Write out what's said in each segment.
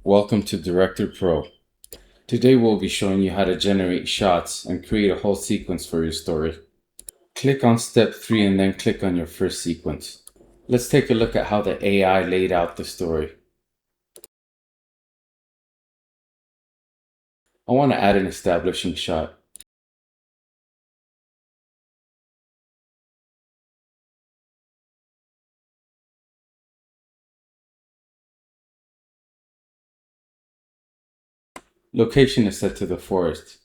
Welcome to Director Pro. Today we'll be showing you how to generate shots and create a whole sequence for your story. Click on step 3 and then click on your first sequence. Let's take a look at how the AI laid out the story. I want to add an establishing shot. Location is set to the forest.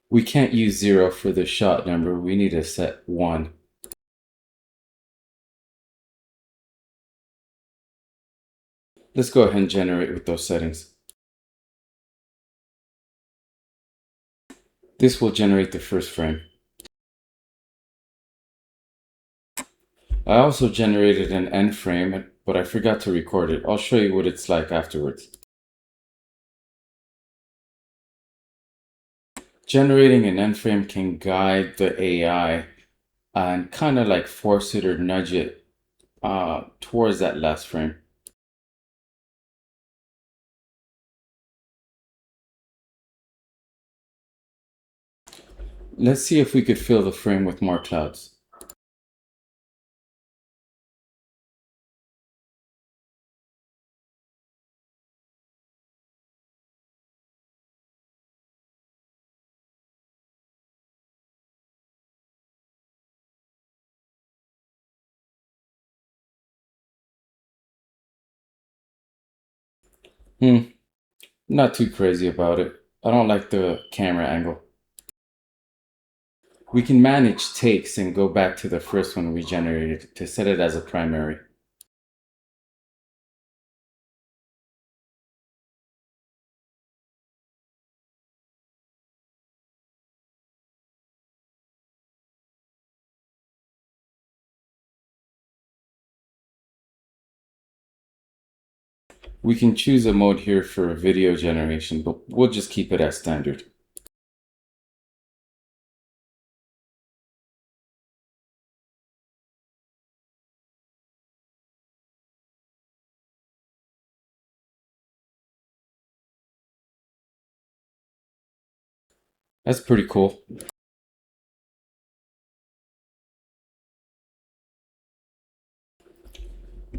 We can't use 0 for the shot number, we need to set 1. Let's go ahead and generate with those settings. This will generate the first frame. I also generated an end frame, but I forgot to record it. I'll show you what it's like afterwards. Generating an end frame can guide the AI and kind of like force it or nudge it towards that last frame. Let's see if we could fill the frame with more clouds. Not too crazy about it. I don't like the camera angle. We can manage takes and go back to the first one we generated to set it as a primary. We can choose a mode here for video generation, but we'll just keep it as standard. That's pretty cool.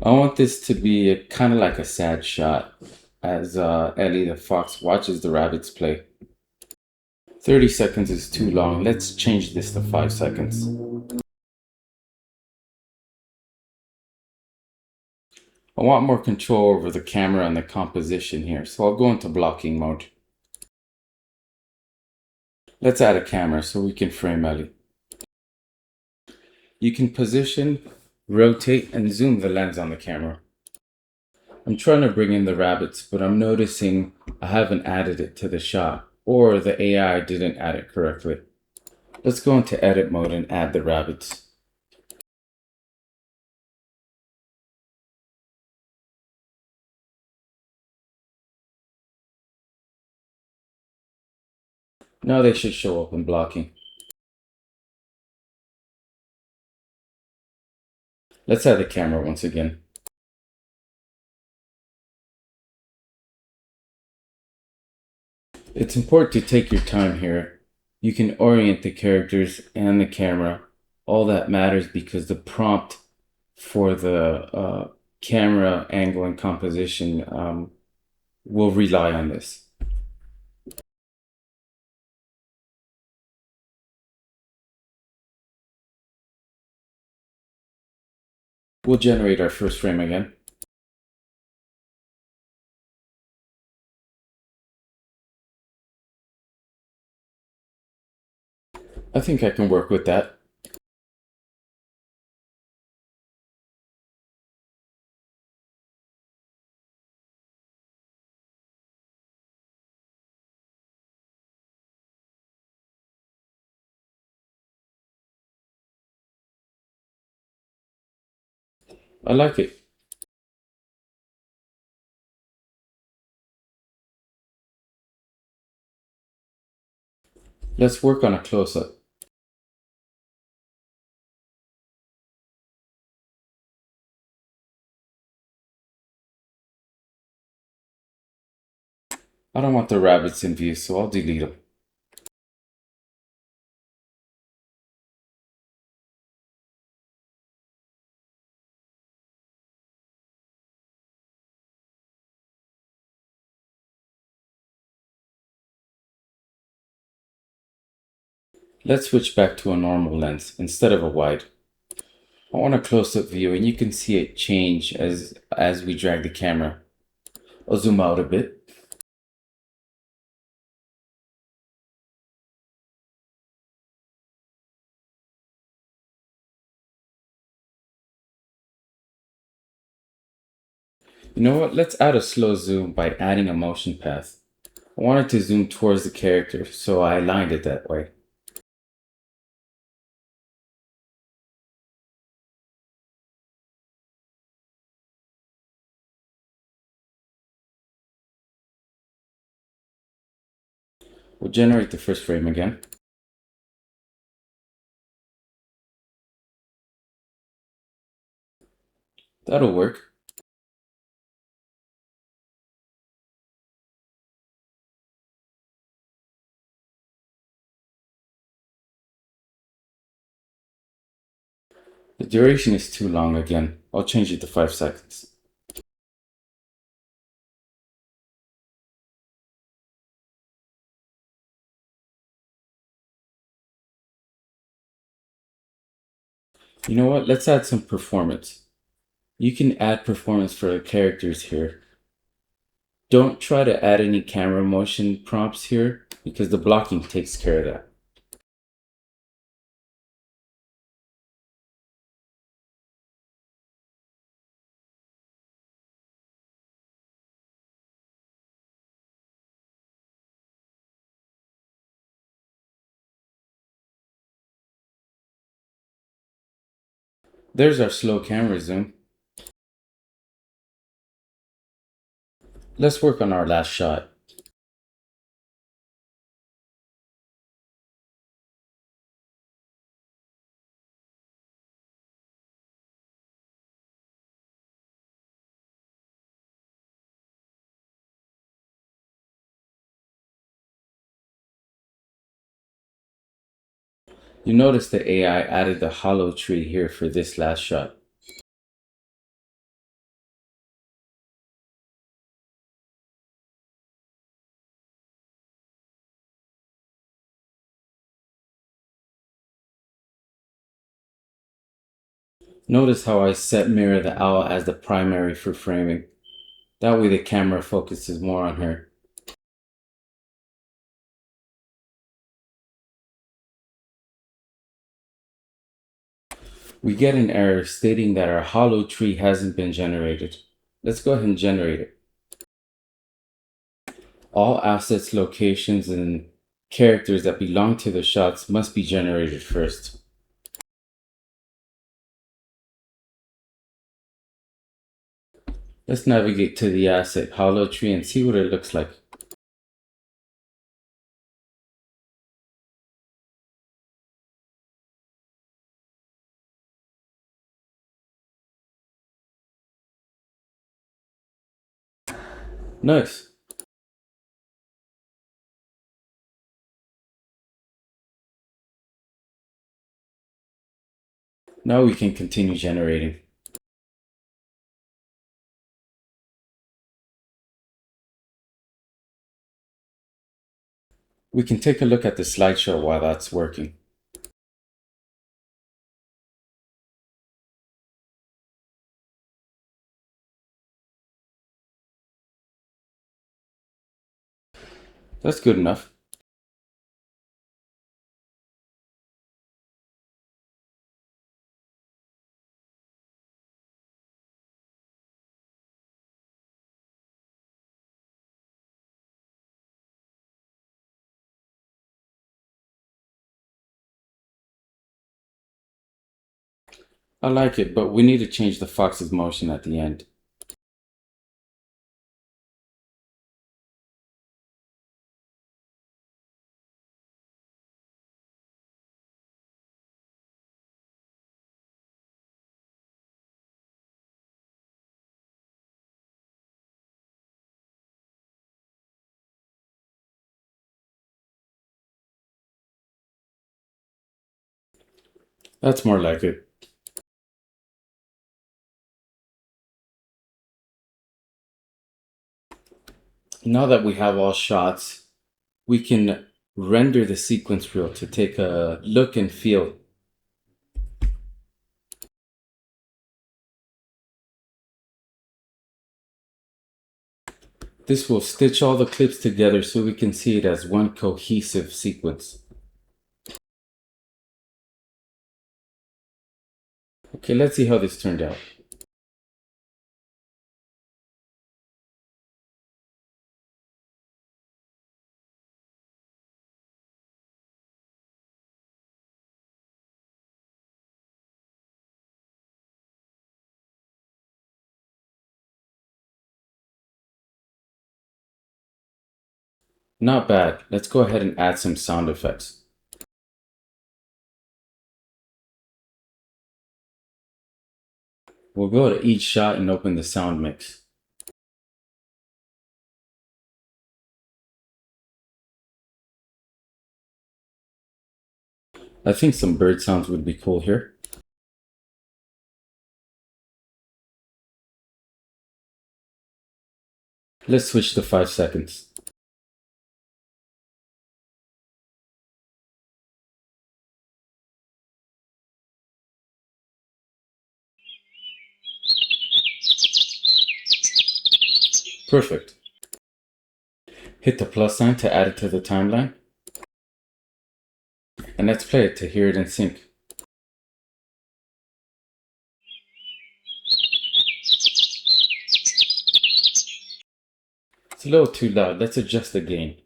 I want this to be kind of like a sad shot as Ellie the fox watches the rabbits play. 30 seconds is too long. Let's change this to 5 seconds. I want more control over the camera and the composition here, so I'll go into blocking mode. Let's add a camera so we can frame Ellie. You can position, rotate, and zoom the lens on the camera. I'm trying to bring in the rabbits, but I'm noticing I haven't added it to the shot, or the AI didn't add it correctly. Let's go into edit mode and add the rabbits. Now they should show up in blocking. Let's add the camera once again. It's important to take your time here. You can orient the characters and the camera. All that matters because the prompt for the camera angle and composition will rely on this. We'll generate our first frame again. I think I can work with that. I like it. Let's work on a close-up. I don't want the rabbits in view, so I'll delete them. Let's switch back to a normal lens instead of a wide. I want a close-up view and you can see it change as we drag the camera. I'll zoom out a bit. You know what? Let's add a slow zoom by adding a motion path. I wanted to zoom towards the character, so I aligned it that way. We'll generate the first frame again. That'll work. The duration is too long again. I'll change it to 5 seconds. You know what? Let's add some performance. You can add performance for the characters here. Don't try to add any camera motion prompts here because the blocking takes care of that. There's our slow camera zoom. Let's work on our last shot. You notice the AI added the hollow tree here for this last shot. Notice how I set mirror the owl as the primary for framing. That way the camera focuses more on her. We get an error stating that our hollow tree hasn't been generated. Let's go ahead and generate it. All assets, locations, and characters that belong to the shots must be generated first. Let's navigate to the asset hollow tree and see what it looks like. Nice. Now we can continue generating. We can take a look at the slideshow while that's working. That's good enough. I like it, but we need to change the fox's motion at the end. That's more like it. Now that we have all shots, we can render the sequence reel to take a look and feel. This will stitch all the clips together so we can see it as one cohesive sequence. Okay, let's see how this turned out. Not bad. Let's go ahead and add some sound effects. We'll go to each shot and open the sound mix. I think some bird sounds would be cool here. Let's switch to 5 seconds. Perfect. Hit the plus sign to add it to the timeline. And let's play it to hear it in sync. It's a little too loud. Let's adjust the gain.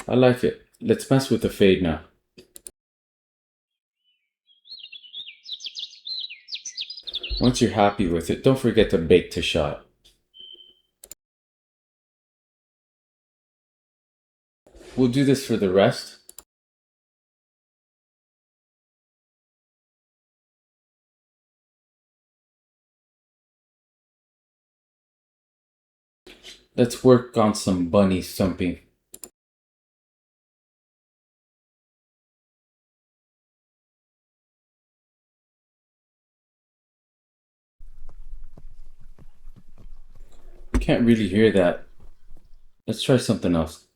I like it. Let's mess with the fade now. Once you're happy with it, don't forget to bake to shot. We'll do this for the rest. Let's work on some bunny thumping. Can't really hear that. Let's try something else.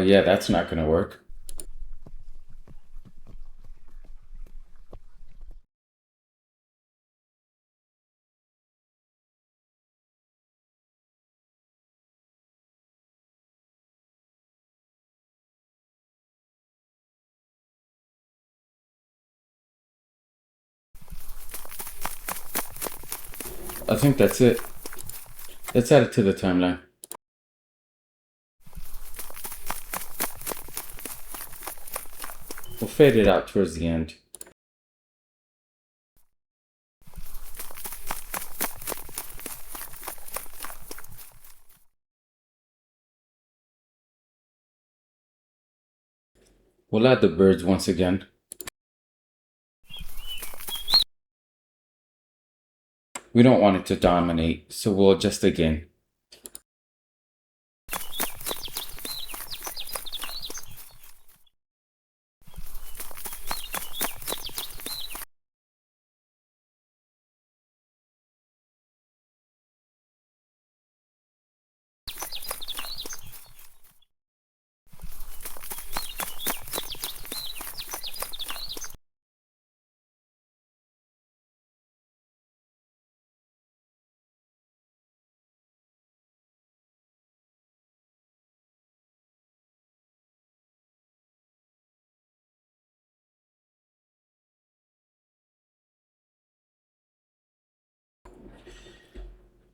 Yeah, that's not gonna work. I think that's it. Let's add it to the timeline. We'll fade it out towards the end. We'll add the birds once again. We don't want it to dominate, so we'll adjust again.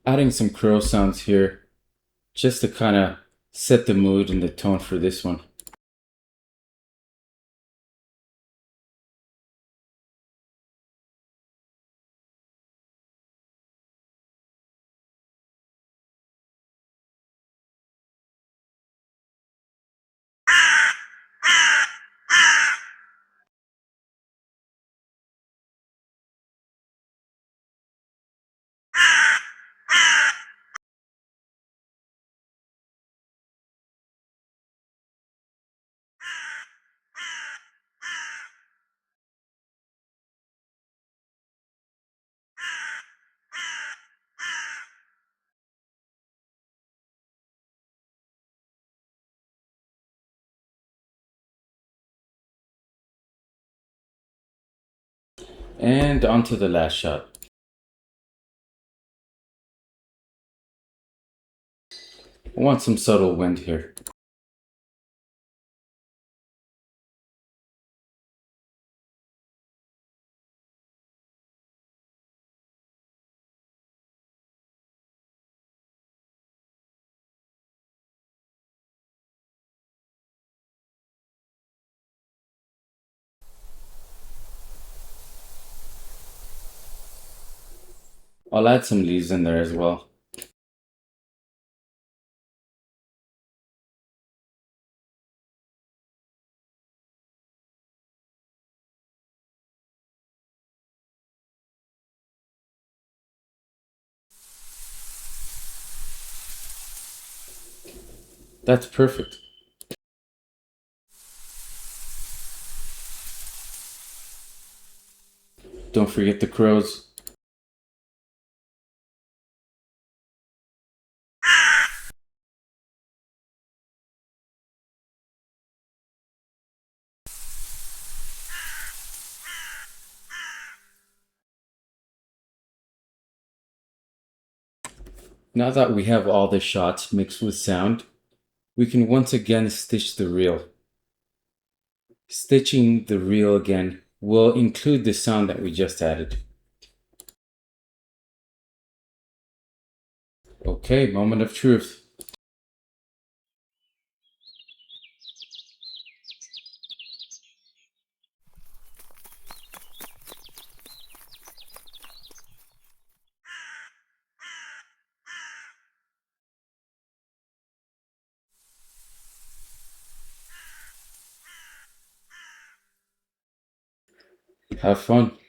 Adding some crow sounds here, just to kind of set the mood and the tone for this one. And on to the last shot. I want some subtle wind here. I'll add some leaves in there as well. That's perfect. Don't forget the crows. Now that we have all the shots mixed with sound, we can once again stitch the reel. Stitching the reel again will include the sound that we just added. Okay, moment of truth. Have fun.